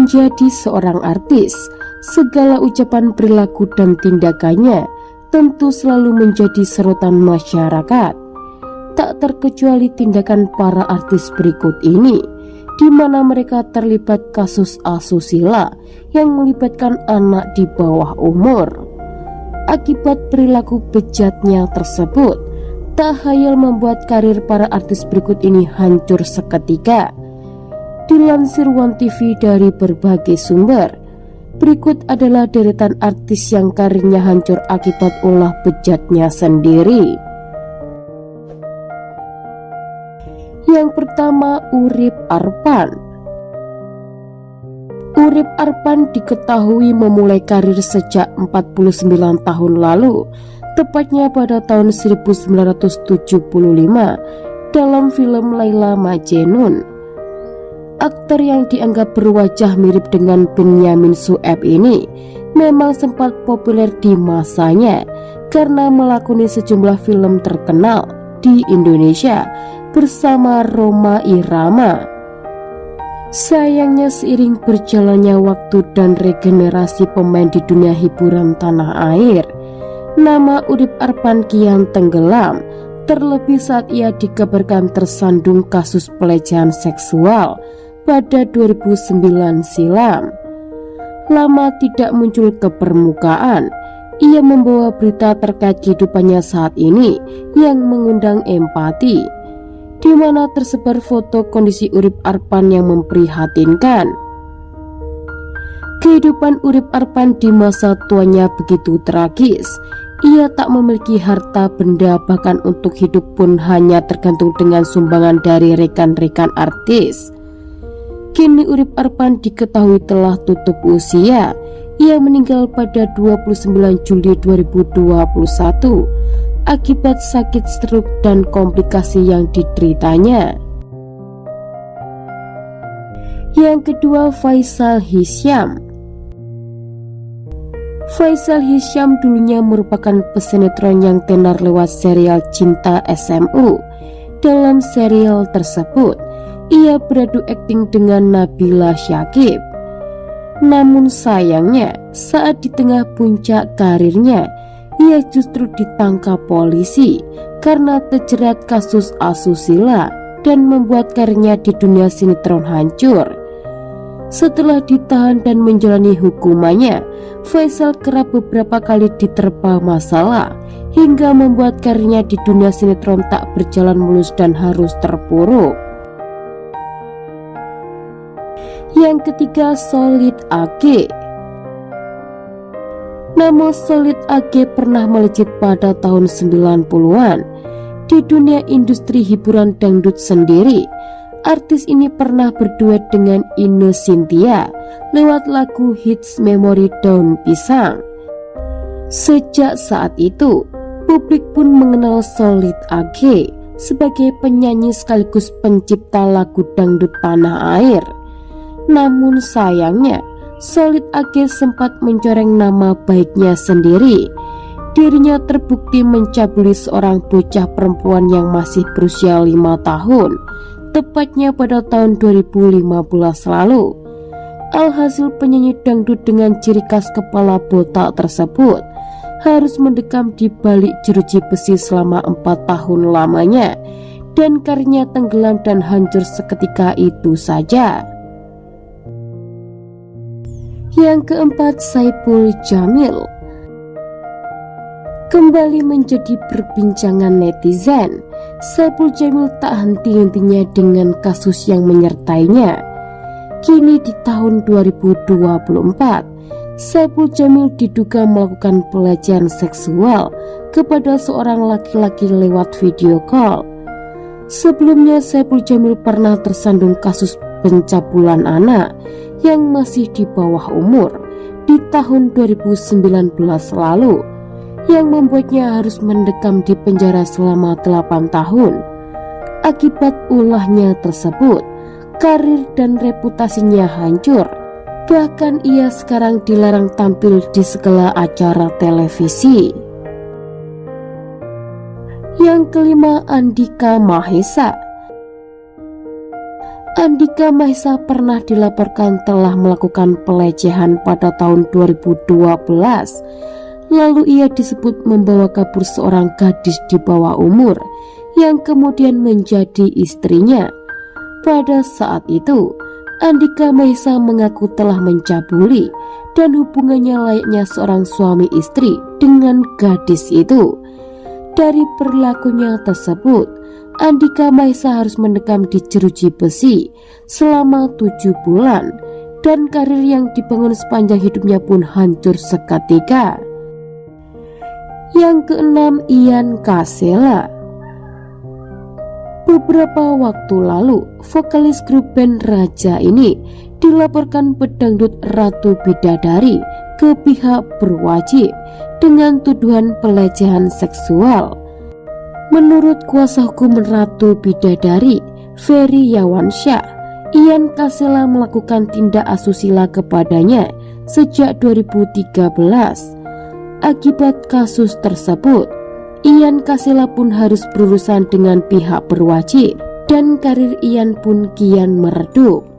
Menjadi seorang artis, segala ucapan, perilaku, dan tindakannya tentu selalu menjadi sorotan masyarakat. Tak terkecuali tindakan para artis berikut ini, di mana mereka terlibat kasus asusila yang melibatkan anak di bawah umur. Akibat perilaku bejatnya tersebut, tak hayal membuat karir para artis berikut ini hancur seketika. Dilansir One TV dari berbagai sumber, berikut adalah deretan artis yang karirnya hancur akibat ulah bejatnya sendiri. Yang pertama, Urip Arpan. Urip Arpan diketahui memulai karir sejak 49 tahun lalu, tepatnya pada tahun 1975 dalam film Laila Majnun. Aktor yang dianggap berwajah mirip dengan Benyamin Sueb ini memang sempat populer di masanya karena melakoni sejumlah film terkenal di Indonesia bersama Rhoma Irama. Sayangnya seiring berjalannya waktu dan regenerasi pemain di dunia hiburan tanah air, nama Urip Arpan kian tenggelam, terlebih saat ia dikabarkan tersandung kasus pelecehan seksual pada 2009 silam. Lama tidak muncul ke permukaan, ia membawa berita terkait kehidupannya saat ini yang mengundang empati, di mana tersebar foto kondisi Urip Arpan yang memprihatinkan. Kehidupan Urip Arpan di masa tuanya begitu tragis. Ia tak memiliki harta benda, bahkan untuk hidup pun hanya tergantung dengan sumbangan dari rekan-rekan artis. Kini Urip Arpan diketahui telah tutup usia. Ia meninggal pada 29 Juli 2021 akibat sakit stroke dan komplikasi yang dideritanya. Yang kedua, Faisal Hisyam. Faisal Hisyam dulunya merupakan pesinetron yang tenar lewat serial Cinta SMU. Dalam serial tersebut, ia beradu akting dengan Nabila Syakib. Namun sayangnya, saat di tengah puncak karirnya, ia justru ditangkap polisi karena terjerat kasus asusila dan membuat karirnya di dunia sinetron hancur. Setelah ditahan dan menjalani hukumannya, Faisal kerap beberapa kali diterpa masalah hingga membuat karirnya di dunia sinetron tak berjalan mulus dan harus terpuruk. Yang ketiga, Solid AG. Nama Solid AG pernah melejit pada tahun 90-an. Di dunia industri hiburan dangdut sendiri, artis ini pernah berduet dengan Ine Shintya lewat lagu hits Memori Daun Pisang. Sejak saat itu, publik pun mengenal Solid AG sebagai penyanyi sekaligus pencipta lagu dangdut tanah air. Namun sayangnya, Solid AG sempat mencoreng nama baiknya sendiri. Dirinya terbukti mencabuli seorang bocah perempuan yang masih berusia 5 tahun, tepatnya pada tahun 2015 lalu. Alhasil penyanyi dangdut dengan ciri khas kepala botak tersebut harus mendekam di balik jeruji besi selama 4 tahun lamanya, dan karirnya tenggelam dan hancur seketika itu saja. Yang keempat, Saipul Jamil. Kembali menjadi perbincangan netizen, Saipul Jamil tak henti-hentinya dengan kasus yang menyertainya. Kini di tahun 2024, Saipul Jamil diduga melakukan pelecehan seksual kepada seorang laki-laki lewat video call. Sebelumnya Saipul Jamil pernah tersandung kasus pencabulan anak yang masih di bawah umur di tahun 2019 lalu, yang membuatnya harus mendekam di penjara selama 8 tahun. Akibat ulahnya tersebut, karir dan reputasinya hancur. Bahkan ia sekarang dilarang tampil di segala acara televisi. Yang kelima, Andika Mahesa. Andika Mahesa pernah dilaporkan telah melakukan pelecehan pada tahun 2012. Lalu ia disebut membawa kabur seorang gadis di bawah umur yang kemudian menjadi istrinya. Pada saat itu, Andika Mahesa mengaku telah mencabuli dan hubungannya layaknya seorang suami istri dengan gadis itu. Dari perilakunya tersebut, Andika Mahesa harus mendekam di jeruji besi selama 7 bulan dan karir yang dibangun sepanjang hidupnya pun hancur seketika. Yang keenam, Ian Kasela. Beberapa waktu lalu, vokalis grup band Raja ini dilaporkan pedangdut Ratu Bidadari ke pihak berwajib dengan tuduhan pelecehan seksual. Menurut kuasa hukum Ratu Bidadari, Ferry Yawansyah, Ian Kasela melakukan tindak asusila kepadanya sejak 2013. Akibat kasus tersebut, Ian Kasela pun harus berurusan dengan pihak berwajib dan karir Ian pun kian meredup.